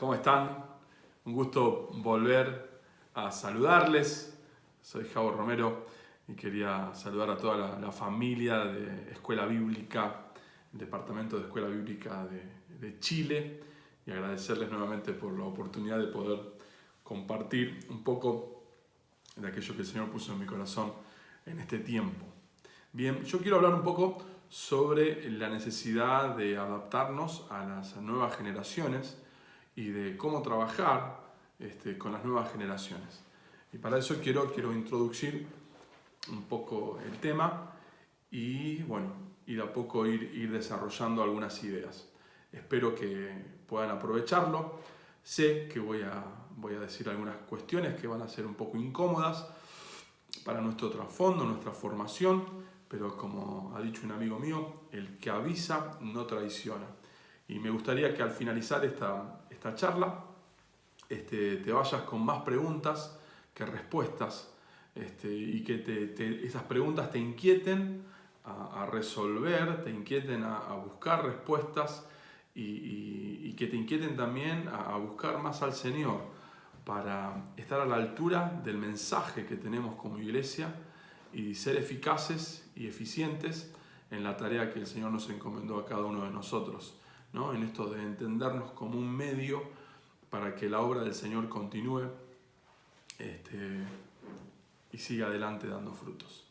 ¿Cómo están? Un gusto volver a saludarles. Soy Javo Romero y quería saludar a toda la familia de Escuela Bíblica, el Departamento de Escuela Bíblica de Chile, y agradecerles nuevamente por la oportunidad de poder compartir un poco de aquello que el Señor puso en mi corazón en este tiempo. Bien, yo quiero hablar un poco sobre la necesidad de adaptarnos a las nuevas generaciones y de cómo trabajar con las nuevas generaciones. Y para eso quiero introducir un poco el tema y bueno, ir a poco ir desarrollando algunas ideas. Espero que puedan aprovecharlo. Sé que voy a decir algunas cuestiones que van a ser un poco incómodas para nuestro trasfondo, nuestra formación, pero como ha dicho un amigo mío, el que avisa no traiciona. Y me gustaría que al finalizar esta charla te vayas con más preguntas que respuestas y que esas preguntas te inquieten a resolver, te inquieten a buscar respuestas y que te inquieten también a buscar más al Señor para estar a la altura del mensaje que tenemos como iglesia y ser eficaces y eficientes en la tarea que el Señor nos encomendó a cada uno de nosotros, ¿no? En esto de entendernos como un medio para que la obra del Señor continúe y siga adelante dando frutos.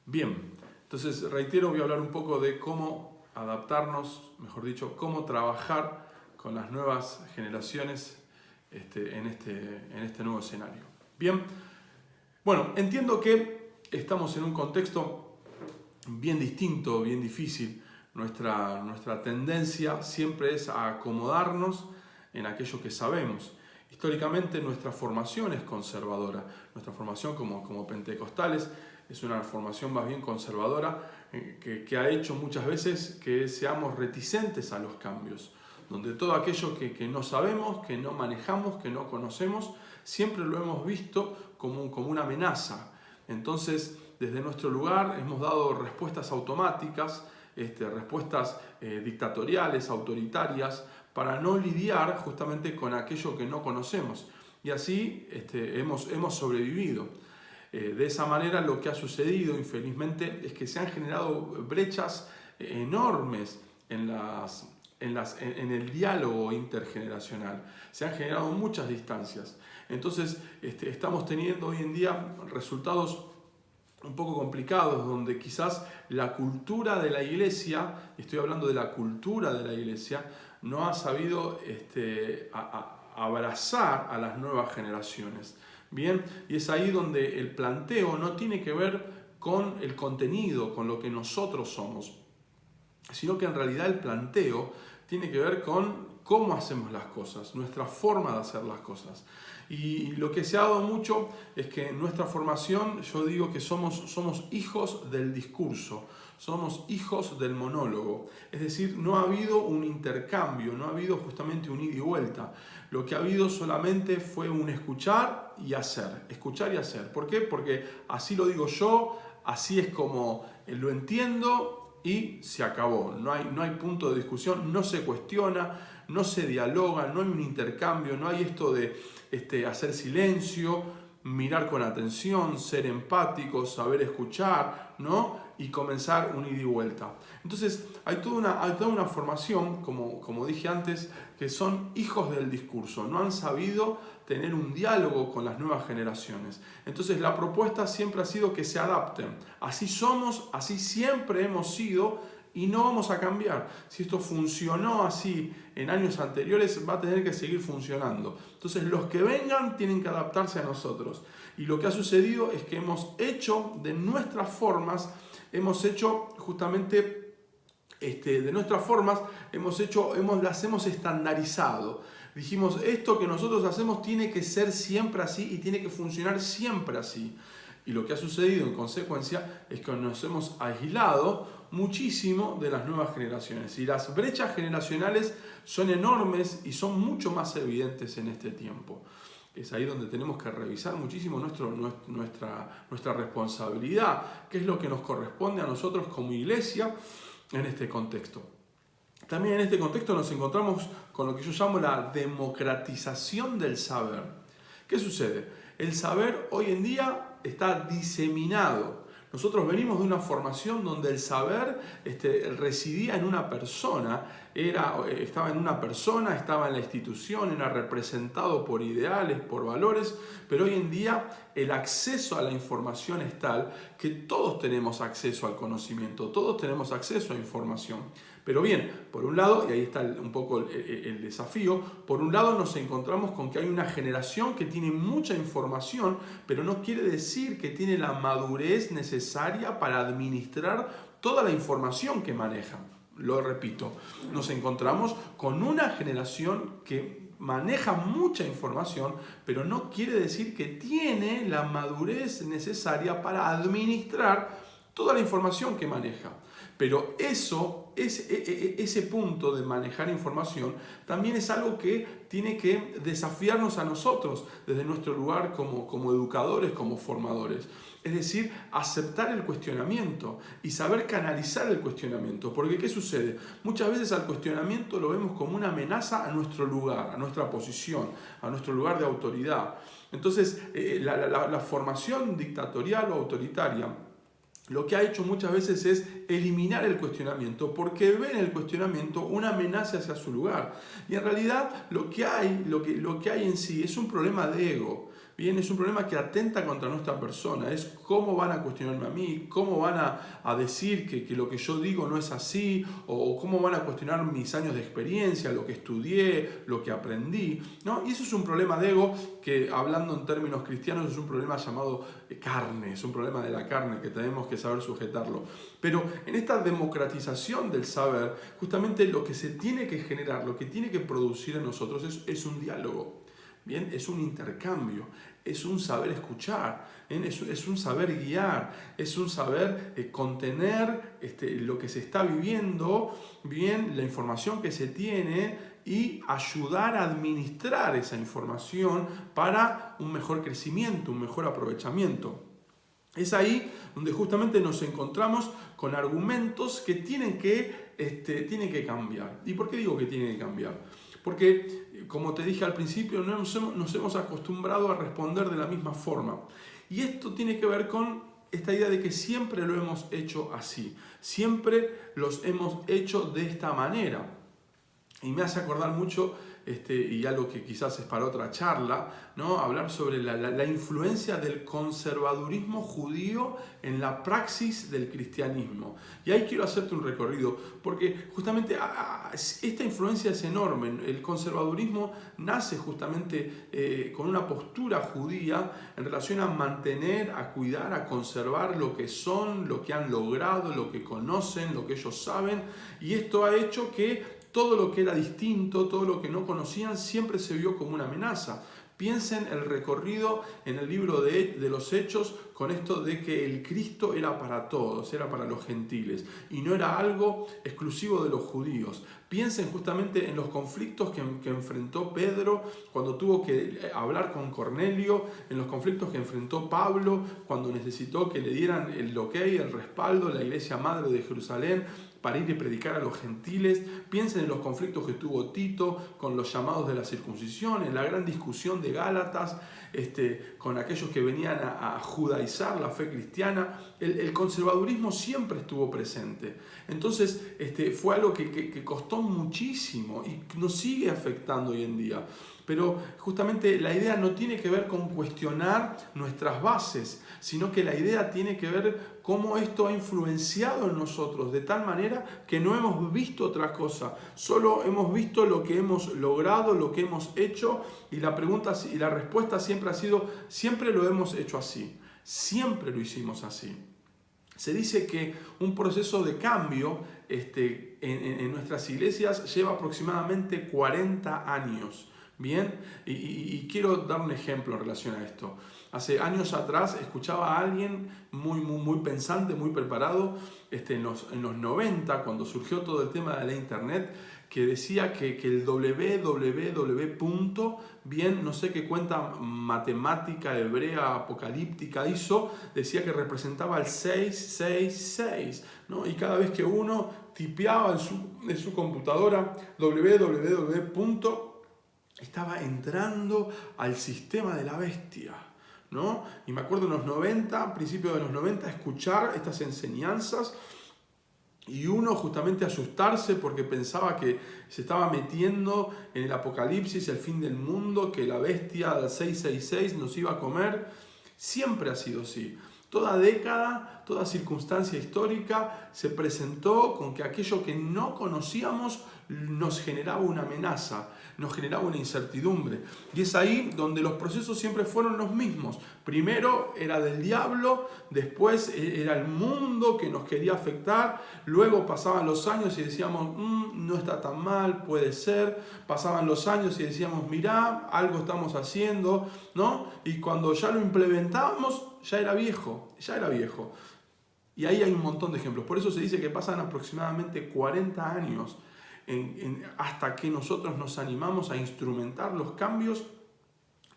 Bien, entonces reitero, voy a hablar un poco de cómo adaptarnos, mejor dicho, cómo trabajar con las nuevas generaciones en este nuevo escenario. Bien, bueno, entiendo que estamos en un contexto bien distinto, bien difícil. Nuestra tendencia siempre es a acomodarnos en aquello que sabemos. Históricamente nuestra formación es conservadora. Nuestra formación como pentecostales es una formación más bien conservadora que ha hecho muchas veces que seamos reticentes a los cambios, donde todo aquello que no sabemos, que no manejamos, que no conocemos, siempre lo hemos visto como una amenaza. Entonces, desde nuestro lugar hemos dado respuestas automáticas, respuestas dictatoriales, autoritarias, para no lidiar justamente con aquello que no conocemos. Y así hemos sobrevivido. De esa manera lo que ha sucedido, infelizmente, es que se han generado brechas enormes en el diálogo intergeneracional. Se han generado muchas distancias. Entonces estamos teniendo hoy en día resultados un poco complicados, donde quizás la cultura de la iglesia, estoy hablando de la cultura de la iglesia, no ha sabido abrazar a las nuevas generaciones. Bien, y es ahí donde el planteo no tiene que ver con el contenido, con lo que nosotros somos, sino que en realidad el planteo tiene que ver con cómo hacemos las cosas, nuestra forma de hacer las cosas. Y lo que se ha dado mucho es que en nuestra formación, yo digo que somos hijos del discurso, somos hijos del monólogo. Es decir, no ha habido un intercambio, no ha habido justamente un ida y vuelta. Lo que ha habido solamente fue un escuchar y hacer. Escuchar y hacer. ¿Por qué? Porque así lo digo yo, así es como lo entiendo y se acabó. No hay punto de discusión, no se cuestiona, no se dialoga, no hay un intercambio, no hay esto de hacer silencio, mirar con atención, ser empático, saber escuchar, ¿no? Y comenzar un ida y vuelta. Entonces hay toda una formación, como dije antes, que son hijos del discurso, no han sabido tener un diálogo con las nuevas generaciones. Entonces la propuesta siempre ha sido que se adapten. Así somos, así siempre hemos sido, y no vamos a cambiar. Si esto funcionó así en años anteriores, va a tener que seguir funcionando. Entonces los que vengan tienen que adaptarse a nosotros. Y lo que ha sucedido es que hemos hecho de nuestras formas, las hemos estandarizado. Dijimos, esto que nosotros hacemos tiene que ser siempre así y tiene que funcionar siempre así. Y lo que ha sucedido en consecuencia es que nos hemos aislado muchísimo de las nuevas generaciones. Y las brechas generacionales son enormes y son mucho más evidentes en este tiempo. Es ahí donde tenemos que revisar muchísimo nuestra responsabilidad, qué es lo que nos corresponde a nosotros como iglesia en este contexto. También en este contexto nos encontramos con lo que yo llamo la democratización del saber. ¿Qué sucede? El saber hoy en día está diseminado. Nosotros venimos de una formación donde el saber residía en una persona, estaba en una persona, estaba en la institución, era representado por ideales, por valores, pero hoy en día el acceso a la información es tal que todos tenemos acceso al conocimiento, todos tenemos acceso a información. Pero bien, por un lado, y ahí está un poco el desafío, por un lado nos encontramos con que hay una generación que tiene mucha información, pero no quiere decir que tiene la madurez necesaria para administrar toda la información que maneja. Lo repito, nos encontramos con una generación que maneja mucha información, pero no quiere decir que tiene la madurez necesaria para administrar toda la información que maneja. Pero ese punto de manejar información también es algo que tiene que desafiarnos a nosotros desde nuestro lugar como educadores, como formadores. Es decir, aceptar el cuestionamiento y saber canalizar el cuestionamiento. Porque ¿qué sucede? Muchas veces al cuestionamiento lo vemos como una amenaza a nuestro lugar, a nuestra posición, a nuestro lugar de autoridad. Entonces, la formación dictatorial o autoritaria lo que ha hecho muchas veces es eliminar el cuestionamiento, porque ven el cuestionamiento una amenaza hacia su lugar. Y en realidad lo que hay en sí es un problema de ego. Bien, es un problema que atenta contra nuestra persona. Es cómo van a cuestionarme a mí, cómo van a decir que lo que yo digo no es así, o cómo van a cuestionar mis años de experiencia, lo que estudié, lo que aprendí, ¿no? Y eso es un problema de ego que, hablando en términos cristianos, es un problema llamado carne, es un problema de la carne que tenemos que saber sujetarlo. Pero en esta democratización del saber, justamente lo que se tiene que generar, lo que tiene que producir en nosotros es un diálogo. Bien, es un intercambio, es un saber escuchar, es un saber guiar, es un saber contener lo que se está viviendo, bien, la información que se tiene y ayudar a administrar esa información para un mejor crecimiento, un mejor aprovechamiento. Es ahí donde justamente nos encontramos con argumentos que tienen que cambiar. ¿Y por qué digo que tienen que cambiar? Porque, como te dije al principio, nos hemos acostumbrado a responder de la misma forma. Y esto tiene que ver con esta idea de que siempre lo hemos hecho así. Siempre los hemos hecho de esta manera. Y me hace acordar mucho, y algo que quizás es para otra charla, ¿no? Hablar sobre la influencia del conservadurismo judío en la praxis del cristianismo. Y ahí quiero hacerte un recorrido, porque justamente esta influencia es enorme. El conservadurismo nace justamente con una postura judía en relación a mantener, a cuidar, a conservar lo que son, lo que han logrado, lo que conocen, lo que ellos saben. Y esto ha hecho que todo lo que era distinto, todo lo que no conocían, siempre se vio como una amenaza. Piensen el recorrido en el libro de los Hechos con esto de que el Cristo era para todos, era para los gentiles y no era algo exclusivo de los judíos. Piensen justamente en los conflictos que enfrentó Pedro cuando tuvo que hablar con Cornelio, en los conflictos que enfrentó Pablo cuando necesitó que le dieran el ok, el respaldo, la iglesia madre de Jerusalén, para ir y predicar a los gentiles. Piensen en los conflictos que tuvo Tito con los llamados de la circuncisión, en la gran discusión de Gálatas con aquellos que venían a judaizar la fe cristiana. El conservadurismo siempre estuvo presente. Entonces fue algo que costó muchísimo y nos sigue afectando hoy en día. Pero justamente la idea no tiene que ver con cuestionar nuestras bases, sino que la idea tiene que ver cómo esto ha influenciado en nosotros de tal manera que no hemos visto otra cosa, solo hemos visto lo que hemos logrado, lo que hemos hecho, y la respuesta siempre ha sido, siempre lo hemos hecho así, siempre lo hicimos así. Se dice que un proceso de cambio en nuestras iglesias lleva aproximadamente 40 años. Bien, y quiero dar un ejemplo en relación a esto. Hace años atrás escuchaba a alguien muy pensante, muy preparado, en los 90, cuando surgió todo el tema de la internet, que decía que el www punto, bien, no sé qué cuenta matemática hebrea apocalíptica hizo, decía que representaba el 666, ¿no? Y cada vez que uno tipeaba en su computadora www. Estaba entrando al sistema de la bestia, ¿no? Y me acuerdo en los 90, principios de los 90, escuchar estas enseñanzas y uno justamente asustarse porque pensaba que se estaba metiendo en el apocalipsis, el fin del mundo, que la bestia del 666 nos iba a comer. Siempre ha sido así. Toda década, toda circunstancia histórica se presentó con que aquello que no conocíamos nos generaba una amenaza, nos generaba una incertidumbre. Y es ahí donde los procesos siempre fueron los mismos. Primero era del diablo, después era el mundo que nos quería afectar, luego pasaban los años y decíamos, no está tan mal, puede ser. Pasaban los años y decíamos, mirá, algo estamos haciendo, ¿no? Y cuando ya lo implementábamos, ya era viejo. Y ahí hay un montón de ejemplos. Por eso se dice que pasan aproximadamente 40 años hasta que nosotros nos animamos a instrumentar los cambios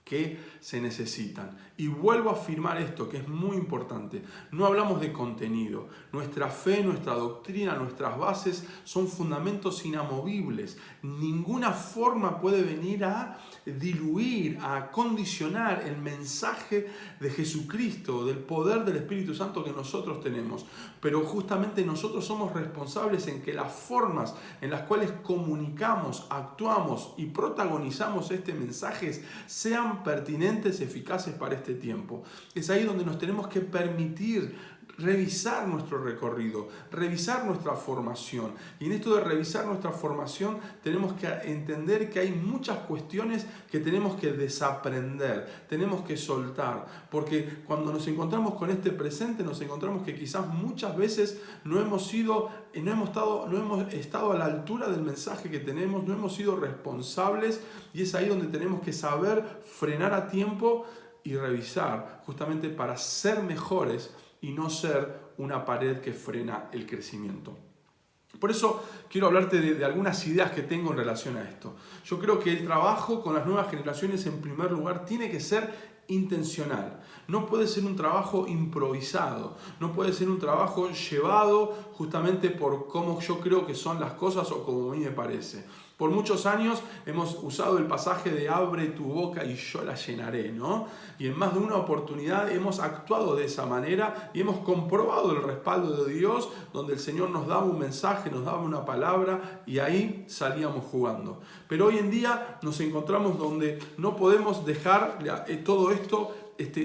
que se necesitan. Y vuelvo a afirmar esto, que es muy importante. No hablamos de contenido. Nuestra fe, nuestra doctrina, nuestras bases son fundamentos inamovibles. Ninguna forma puede venir a diluir, a condicionar el mensaje de Jesucristo, del poder del Espíritu Santo que nosotros tenemos. Pero justamente nosotros somos responsables en que las formas en las cuales comunicamos, actuamos y protagonizamos este mensaje sean pertinentes, eficaces para este tiempo. Es ahí donde nos tenemos que permitir revisar nuestro recorrido, revisar nuestra formación. Y en esto de revisar nuestra formación tenemos que entender que hay muchas cuestiones que tenemos que desaprender, tenemos que soltar, porque cuando nos encontramos con este presente nos encontramos que quizás muchas veces no hemos estado a la altura del mensaje que tenemos, no hemos sido responsables, y es ahí donde tenemos que saber frenar a tiempo y revisar, justamente para ser mejores y no ser una pared que frena el crecimiento. Por eso quiero hablarte de algunas ideas que tengo en relación a esto. Yo creo que el trabajo con las nuevas generaciones, en primer lugar, tiene que ser intencional. No puede ser un trabajo improvisado, no puede ser un trabajo llevado justamente por cómo yo creo que son las cosas o como a mí me parece. Por muchos años hemos usado el pasaje de abre tu boca y yo la llenaré, ¿no? Y en más de una oportunidad hemos actuado de esa manera y hemos comprobado el respaldo de Dios, donde el Señor nos daba un mensaje, nos daba una palabra y ahí salíamos jugando. Pero hoy en día nos encontramos donde no podemos dejar todo esto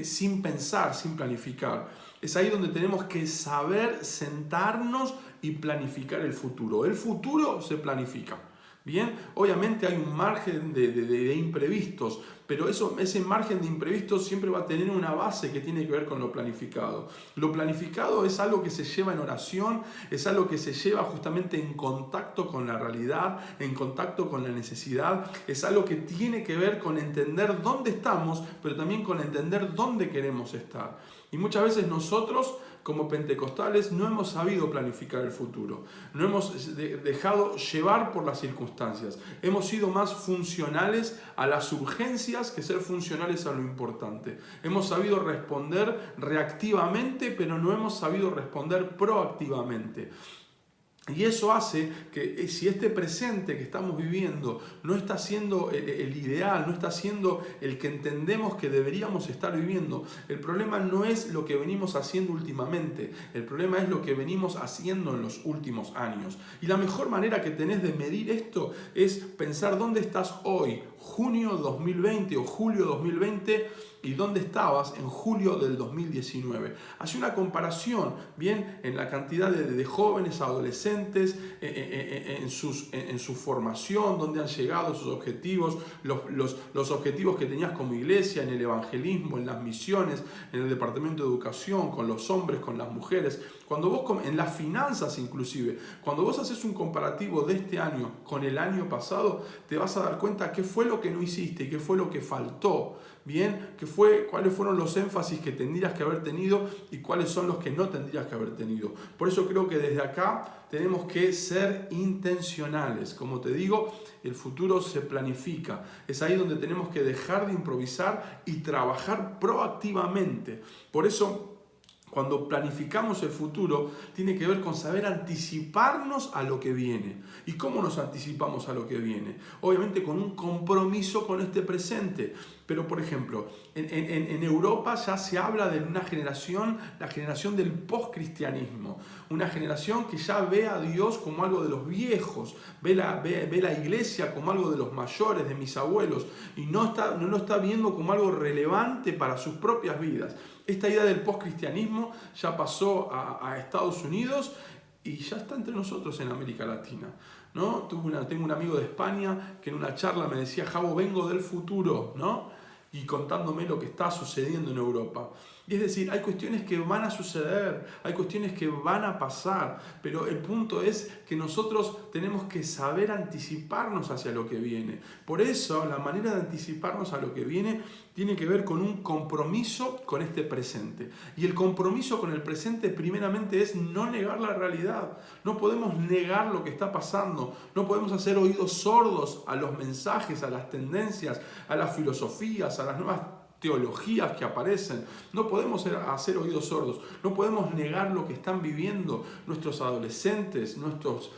sin pensar, sin planificar. Es ahí donde tenemos que saber sentarnos y planificar el futuro. El futuro se planifica. Bien, obviamente hay un margen de imprevistos, pero ese margen de imprevistos siempre va a tener una base que tiene que ver con lo planificado. Lo planificado es algo que se lleva en oración, es algo que se lleva justamente en contacto con la realidad, en contacto con la necesidad, es algo que tiene que ver con entender dónde estamos, pero también con entender dónde queremos estar. Y muchas veces nosotros, como pentecostales, no hemos sabido planificar el futuro, no hemos dejado llevar por las circunstancias, hemos sido más funcionales a las urgencias que ser funcionales a lo importante. Hemos sabido responder reactivamente, pero no hemos sabido responder proactivamente. Y eso hace que si este presente que estamos viviendo no está siendo el ideal, no está siendo el que entendemos que deberíamos estar viviendo, el problema no es lo que venimos haciendo últimamente, el problema es lo que venimos haciendo en los últimos años. Y la mejor manera que tenés de medir esto es pensar dónde estás hoy, junio 2020 o julio 2020, y dónde estabas en julio del 2019. Hace una comparación, bien, en la cantidad de jóvenes, adolescentes, en su formación, dónde han llegado sus objetivos, los objetivos que tenías como iglesia, en el evangelismo, en las misiones, en el departamento de educación, con los hombres, con las mujeres. Cuando vos, en las finanzas inclusive, cuando vos haces un comparativo de este año con el año pasado, te vas a dar cuenta qué fue lo que no hiciste y qué fue lo que faltó. bien, cuáles fueron los énfasis que tendrías que haber tenido y cuáles son los que no tendrías que haber tenido. Por eso creo que desde acá tenemos que ser intencionales. Como te digo, el futuro se planifica. Es ahí donde tenemos que dejar de improvisar y trabajar proactivamente. Por eso, cuando planificamos el futuro, tiene que ver con saber anticiparnos a lo que viene. ¿Y cómo nos anticipamos a lo que viene? Obviamente con un compromiso con este presente. Pero, por ejemplo, en Europa ya se habla de una generación, la generación del postcristianismo. Una generación que ya ve a Dios como algo de los viejos, ve la iglesia como algo de los mayores, de mis abuelos, y no lo está viendo como algo relevante para sus propias vidas. Esta idea del postcristianismo ya pasó a Estados Unidos y ya está entre nosotros en América Latina, ¿no? Tengo un amigo de España que en una charla me decía: Javo, vengo del futuro, ¿no? Y contándome lo que está sucediendo en Europa. Y es decir, hay cuestiones que van a suceder, hay cuestiones que van a pasar, pero el punto es que nosotros tenemos que saber anticiparnos hacia lo que viene. Por eso, la manera de anticiparnos a lo que viene tiene que ver con un compromiso con este presente. Y el compromiso con el presente primeramente es no negar la realidad. No podemos negar lo que está pasando. No podemos hacer oídos sordos a los mensajes, a las tendencias, a las filosofías, a las nuevas teologías que aparecen. No podemos hacer oídos sordos. No podemos negar lo que están viviendo nuestros adolescentes, nuestros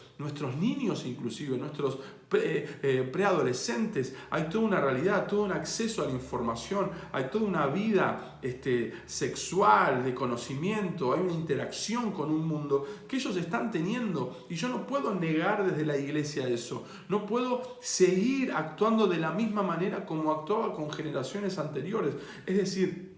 niños inclusive, nuestros preadolescentes. Hay toda una realidad, todo un acceso a la información, hay toda una vida sexual, de conocimiento, hay una interacción con un mundo que ellos están teniendo y yo no puedo negar desde la iglesia eso. No puedo seguir actuando de la misma manera como actuaba con generaciones anteriores. Es decir,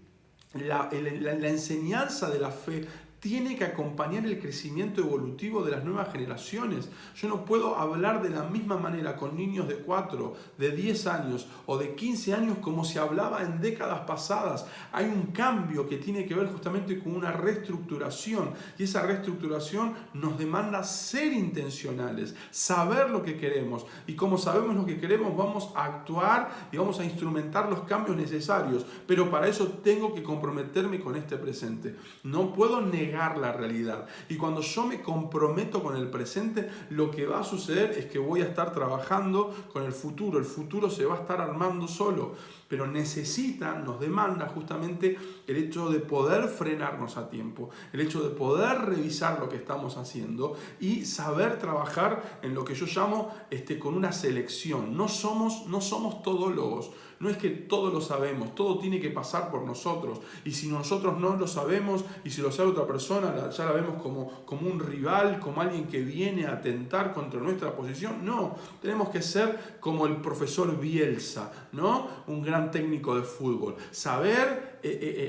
la enseñanza de la fe tiene que acompañar el crecimiento evolutivo de las nuevas generaciones. Yo no puedo hablar de la misma manera con niños de 4, de 10 años o de 15 años como se hablaba en décadas pasadas. Hay un cambio que tiene que ver justamente con una reestructuración y esa reestructuración nos demanda ser intencionales, saber lo que queremos y como sabemos lo que queremos vamos a actuar y vamos a instrumentar los cambios necesarios, pero para eso tengo que comprometerme con este presente. No puedo negar la realidad. Y cuando yo me comprometo con el presente, lo que va a suceder es que voy a estar trabajando con el futuro. El futuro se va a estar armando solo, pero nos demanda justamente el hecho de poder frenarnos a tiempo, el hecho de poder revisar lo que estamos haciendo y saber trabajar en lo que yo llamo con una selección. No somos todólogos. No es que todo lo sabemos, todo tiene que pasar por nosotros. Y si nosotros no lo sabemos, y si lo sabe otra persona, ya la vemos como un rival, como alguien que viene a atentar contra nuestra posición. No, tenemos que ser como el profesor Bielsa, ¿no? Un gran técnico de fútbol. Saber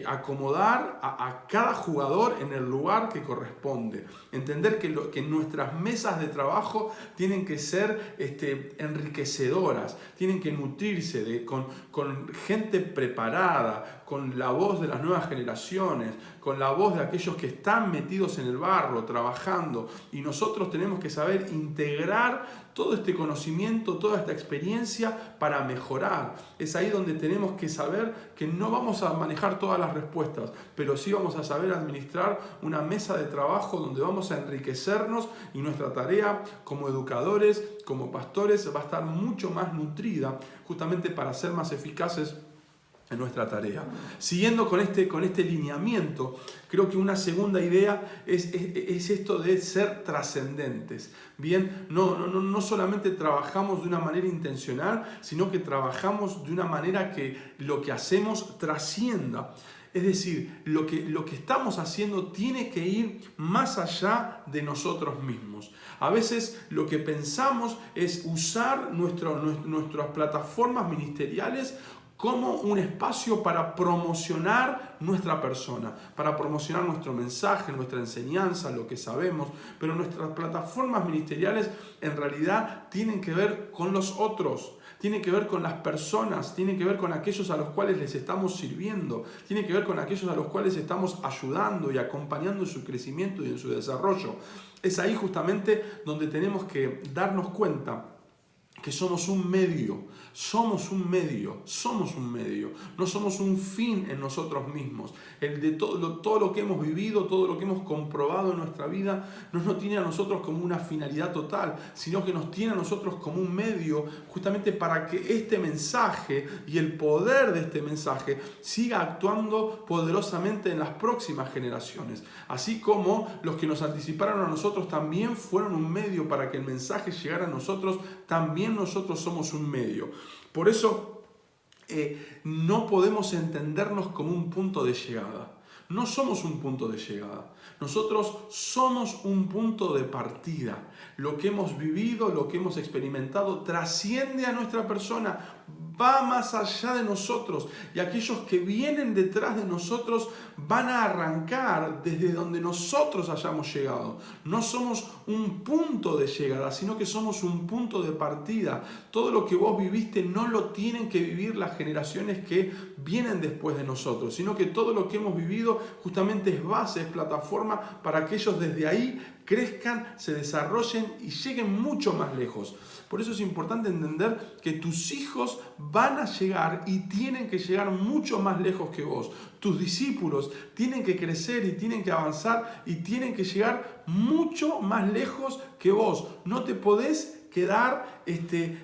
acomodar a cada jugador en el lugar que corresponde. Entender que nuestras mesas de trabajo tienen que ser enriquecedoras, tienen que nutrirse con gente preparada, con la voz de las nuevas generaciones, con la voz de aquellos que están metidos en el barro, trabajando. Y nosotros tenemos que saber integrar todo este conocimiento, toda esta experiencia para mejorar. Es ahí donde tenemos que saber que no vamos a manejar todas las respuestas, pero sí vamos a saber administrar una mesa de trabajo donde vamos a enriquecernos y nuestra tarea como educadores, como pastores, va a estar mucho más nutrida justamente para ser más eficaces en nuestra tarea. Siguiendo con este lineamiento, creo que una segunda idea es esto de ser trascendentes. Bien, no solamente trabajamos de una manera intencional, sino que trabajamos de una manera que lo que hacemos trascienda. Es decir, lo que estamos haciendo tiene que ir más allá de nosotros mismos. A veces lo que pensamos es usar nuestras plataformas ministeriales como un espacio para promocionar nuestra persona, para promocionar nuestro mensaje, nuestra enseñanza, lo que sabemos, pero nuestras plataformas ministeriales en realidad tienen que ver con los otros, tienen que ver con las personas, tienen que ver con aquellos a los cuales les estamos sirviendo, tienen que ver con aquellos a los cuales estamos ayudando y acompañando en su crecimiento y en su desarrollo. Es ahí justamente donde tenemos que darnos cuenta que somos un medio, somos un medio, no somos un fin en nosotros mismos. El de todo lo que hemos vivido, todo lo que hemos comprobado en nuestra vida, no nos tiene a nosotros como una finalidad total, sino que nos tiene a nosotros como un medio, justamente para que este mensaje y el poder de este mensaje siga actuando poderosamente en las próximas generaciones. Así como los que nos anticiparon a nosotros también fueron un medio para que el mensaje llegara a nosotros, también nosotros somos un medio. Por eso no podemos entendernos como un punto de llegada. No somos un punto de llegada. Nosotros somos un punto de partida. Lo que hemos vivido, lo que hemos experimentado, trasciende a nuestra persona, va más allá de nosotros. Y aquellos que vienen detrás de nosotros van a arrancar desde donde nosotros hayamos llegado. No somos un punto de llegada, sino que somos un punto de partida. Todo lo que vos viviste no lo tienen que vivir las generaciones que vienen después de nosotros, sino que todo lo que hemos vivido justamente es base, es plataforma para que ellos desde ahí crezcan, se desarrollen y lleguen mucho más lejos. Por eso es importante entender que tus hijos van a llegar y tienen que llegar mucho más lejos que vos. Tus discípulos tienen que crecer y tienen que avanzar y tienen que llegar mucho más lejos que vos. No te podés quedar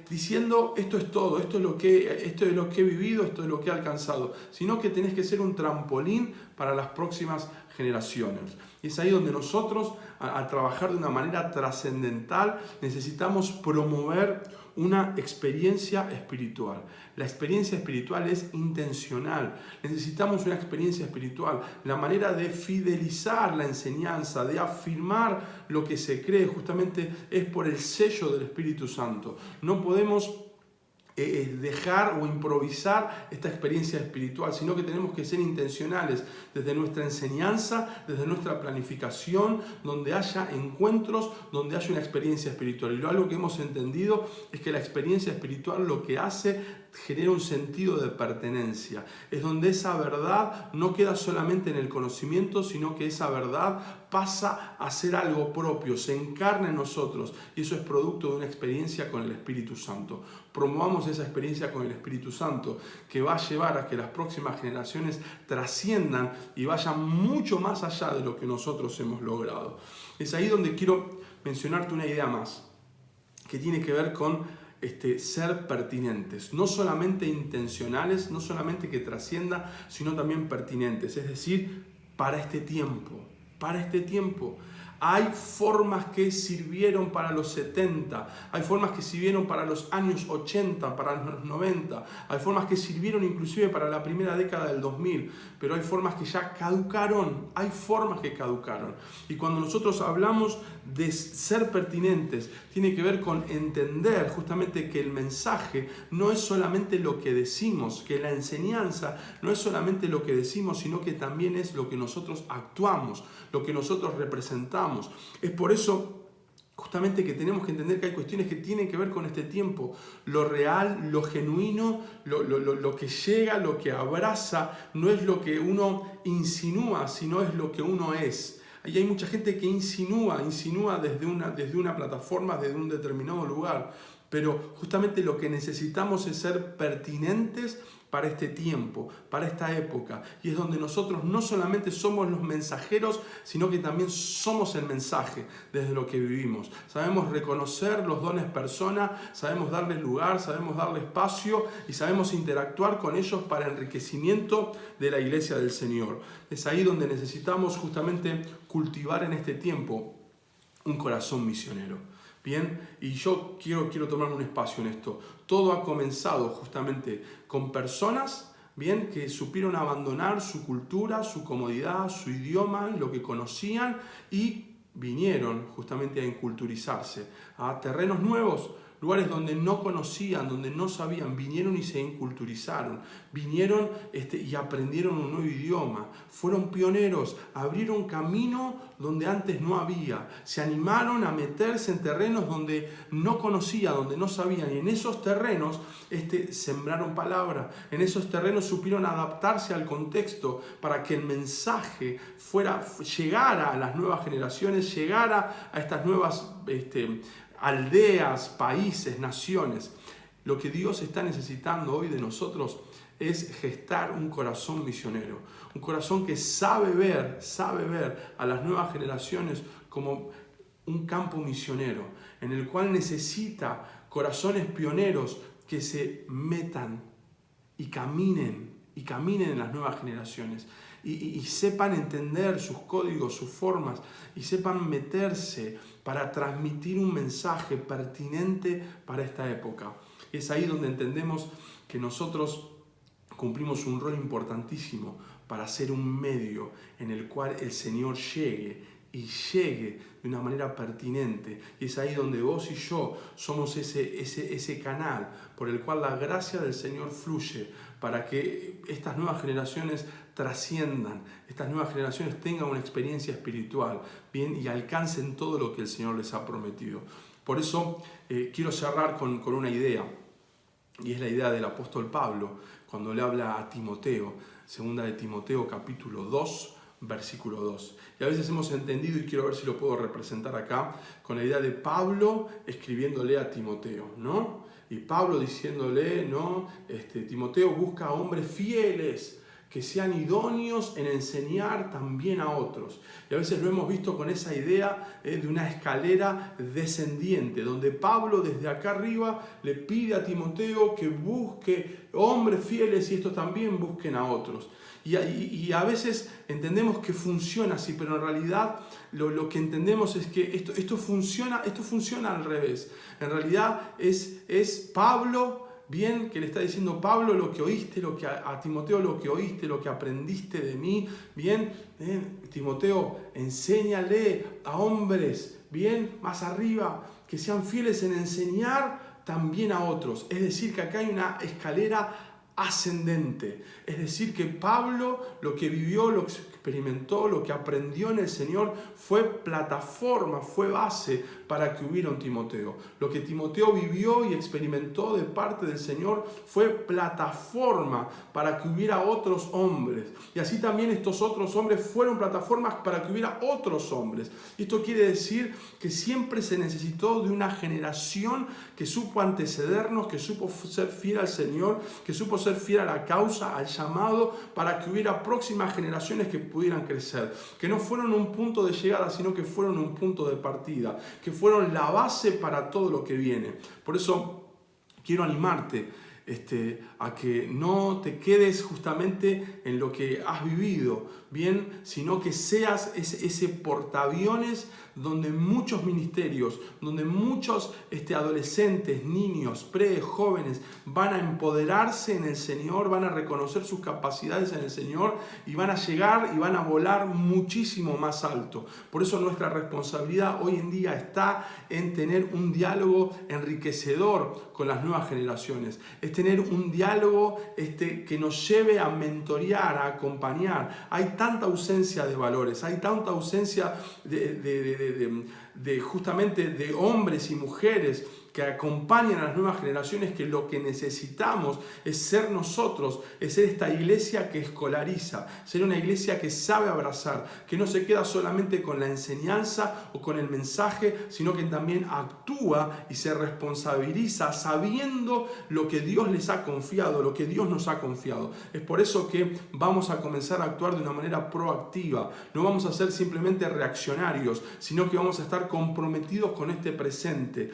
diciendo esto es todo, esto es lo que he vivido, esto es lo que he alcanzado, sino que tenés que ser un trampolín para las próximas generaciones. Y es ahí donde nosotros, al trabajar de una manera trascendental, necesitamos promover una experiencia espiritual. La experiencia espiritual es intencional. Necesitamos una experiencia espiritual. La manera de fidelizar la enseñanza, de afirmar lo que se cree, justamente es por el sello del Espíritu Santo. No podemos dejar o improvisar esta experiencia espiritual, sino que tenemos que ser intencionales desde nuestra enseñanza, desde nuestra planificación, donde haya encuentros, donde haya una experiencia espiritual. Y algo que hemos entendido es que la experiencia espiritual lo que hace genera un sentido de pertenencia. Es donde esa verdad no queda solamente en el conocimiento, sino que esa verdad pasa a ser algo propio, se encarna en nosotros, y eso es producto de una experiencia con el Espíritu Santo. Promovamos esa experiencia con el Espíritu Santo, que va a llevar a que las próximas generaciones trasciendan y vayan mucho más allá de lo que nosotros hemos logrado. Es ahí donde quiero mencionarte una idea más, que tiene que ver con ser pertinentes, no solamente intencionales, no solamente que trascienda, sino también pertinentes, es decir, para este tiempo. Hay formas que sirvieron para los 70, hay formas que sirvieron para los años 80, para los 90, hay formas que sirvieron inclusive para la primera década del 2000, pero hay formas que ya caducaron, Y cuando nosotros hablamos de ser pertinentes, tiene que ver con entender justamente que el mensaje no es solamente lo que decimos, que la enseñanza no es solamente lo que decimos, sino que también es lo que nosotros actuamos, lo que nosotros representamos. Es por eso justamente que tenemos que entender que hay cuestiones que tienen que ver con este tiempo, lo real, lo genuino, lo que llega, lo que abraza, no es lo que uno insinúa, sino es lo que uno es. Ahí hay mucha gente que insinúa desde una plataforma, desde un determinado lugar, pero justamente lo que necesitamos es ser pertinentes para este tiempo, para esta época, y es donde nosotros no solamente somos los mensajeros, sino que también somos el mensaje desde lo que vivimos. Sabemos reconocer los dones persona, sabemos darles lugar, sabemos darle espacio y sabemos interactuar con ellos para enriquecimiento de la iglesia del Señor. Es ahí donde necesitamos justamente cultivar en este tiempo un corazón misionero. Bien, y yo quiero tomarme un espacio en esto. Todo ha comenzado justamente con personas, bien, que supieron abandonar su cultura, su comodidad, su idioma, lo que conocían, y vinieron justamente a inculturizarse a terrenos nuevos, lugares donde no conocían, donde no sabían, vinieron y se inculturizaron, vinieron y aprendieron un nuevo idioma, fueron pioneros, abrieron camino donde antes no había, se animaron a meterse en terrenos donde no conocían, donde no sabían, y en esos terrenos sembraron palabra, en esos terrenos supieron adaptarse al contexto para que el mensaje llegara a las nuevas generaciones, llegara a estas nuevas aldeas, países, naciones. Lo que Dios está necesitando hoy de nosotros es gestar un corazón misionero, un corazón que sabe ver a las nuevas generaciones como un campo misionero, en el cual necesita corazones pioneros que se metan y caminen en las nuevas generaciones y sepan entender sus códigos, sus formas, y sepan meterse para transmitir un mensaje pertinente para esta época. Es ahí donde entendemos que nosotros cumplimos un rol importantísimo para ser un medio en el cual el Señor llegue de una manera pertinente. Y es ahí donde vos y yo somos ese canal por el cual la gracia del Señor fluye para que estas nuevas generaciones trasciendan, estas nuevas generaciones tengan una experiencia espiritual, bien, y alcancen todo lo que el Señor les ha prometido. Por eso quiero cerrar con una idea, y es la idea del apóstol Pablo cuando le habla a Timoteo, segunda de Timoteo capítulo 2, versículo 2. Y a veces hemos entendido, y quiero ver si lo puedo representar acá, con la idea de Pablo escribiéndole a Timoteo, ¿no? Y Pablo diciéndole, ¿no? Timoteo busca hombres fieles, que sean idóneos en enseñar también a otros. Y a veces lo hemos visto con esa idea de una escalera descendiente, donde Pablo desde acá arriba le pide a Timoteo que busque hombres fieles y estos también busquen a otros. Y a veces entendemos que funciona así, pero en realidad lo que entendemos es que esto funciona al revés. En realidad es Pablo, bien, que le está diciendo: Pablo, lo que oíste, a Timoteo, lo que oíste, lo que aprendiste de mí, bien, Timoteo, enséñale a hombres, bien, más arriba, que sean fieles en enseñar también a otros. Es decir, que acá hay una escalera ascendente. Es decir, que Pablo lo que vivió, lo que experimentó, lo que aprendió en el Señor fue plataforma, fue base para que hubiera un Timoteo. Lo que Timoteo vivió y experimentó de parte del Señor fue plataforma para que hubiera otros hombres. Y así también estos otros hombres fueron plataformas para que hubiera otros hombres. Y esto quiere decir que siempre se necesitó de una generación que supo antecedernos, que supo ser fiel al Señor, que supo ser fiel a la causa, al llamado, para que hubiera próximas generaciones que pudieran crecer, que no fueron un punto de llegada, sino que fueron un punto de partida, que fueron la base para todo lo que viene. Por eso quiero animarte a que no te quedes justamente en lo que has vivido, bien, sino que seas ese portaaviones donde muchos ministerios, donde muchos adolescentes, niños, jóvenes van a empoderarse en el Señor, van a reconocer sus capacidades en el Señor y van a llegar y van a volar muchísimo más alto. Por eso nuestra responsabilidad hoy en día está en tener un diálogo enriquecedor con las nuevas generaciones, es tener un diálogo que nos lleve a mentorear, a acompañar. Hay tanta ausencia de valores, hay tanta ausencia justamente de hombres y mujeres que acompañan a las nuevas generaciones, que lo que necesitamos es ser nosotros, es ser esta iglesia que escolariza, ser una iglesia que sabe abrazar, que no se queda solamente con la enseñanza o con el mensaje, sino que también actúa y se responsabiliza sabiendo lo que Dios les ha confiado, lo que Dios nos ha confiado. Es por eso que vamos a comenzar a actuar de una manera proactiva, no vamos a ser simplemente reaccionarios, sino que vamos a estar comprometidos con este presente,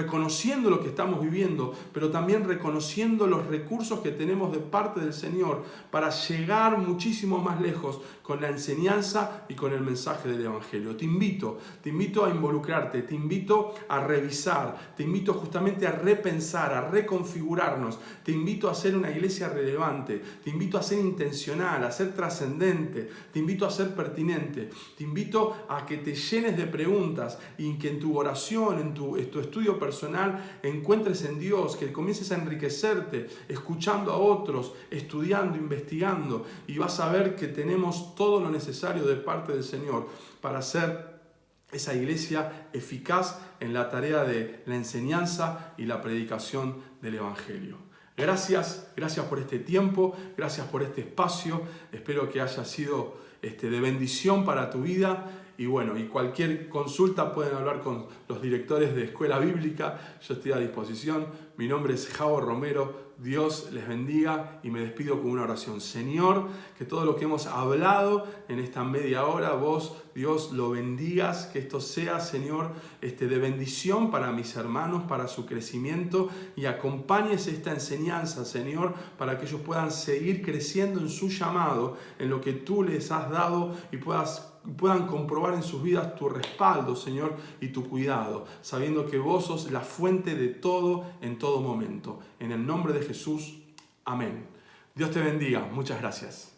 reconociendo lo que estamos viviendo, pero también reconociendo los recursos que tenemos de parte del Señor para llegar muchísimo más lejos con la enseñanza y con el mensaje del Evangelio. Te invito a involucrarte, te invito a revisar, te invito justamente a repensar, a reconfigurarnos, te invito a ser una iglesia relevante, te invito a ser intencional, a ser trascendente, te invito a ser pertinente, te invito a que te llenes de preguntas y que en tu oración, en tu estudio personal, encuentres en Dios, que comiences a enriquecerte, escuchando a otros, estudiando, investigando, y vas a ver que tenemos todo lo necesario de parte del Señor para ser esa iglesia eficaz en la tarea de la enseñanza y la predicación del Evangelio. Gracias por este tiempo, gracias por este espacio, espero que haya sido de bendición para tu vida. Y bueno, y cualquier consulta pueden hablar con los directores de Escuela Bíblica. Yo estoy a disposición. Mi nombre es Javo Romero. Dios les bendiga y me despido con una oración. Señor, que todo lo que hemos hablado en esta media hora, vos, Dios, lo bendigas, que esto sea, Señor, de bendición para mis hermanos, para su crecimiento, y acompañes esta enseñanza, Señor, para que ellos puedan seguir creciendo en su llamado, en lo que tú les has dado, y puedan comprobar en sus vidas tu respaldo, Señor, y tu cuidado, sabiendo que vos sos la fuente de todo en todo momento. En el nombre de Jesús, amén. Dios te bendiga. Muchas gracias.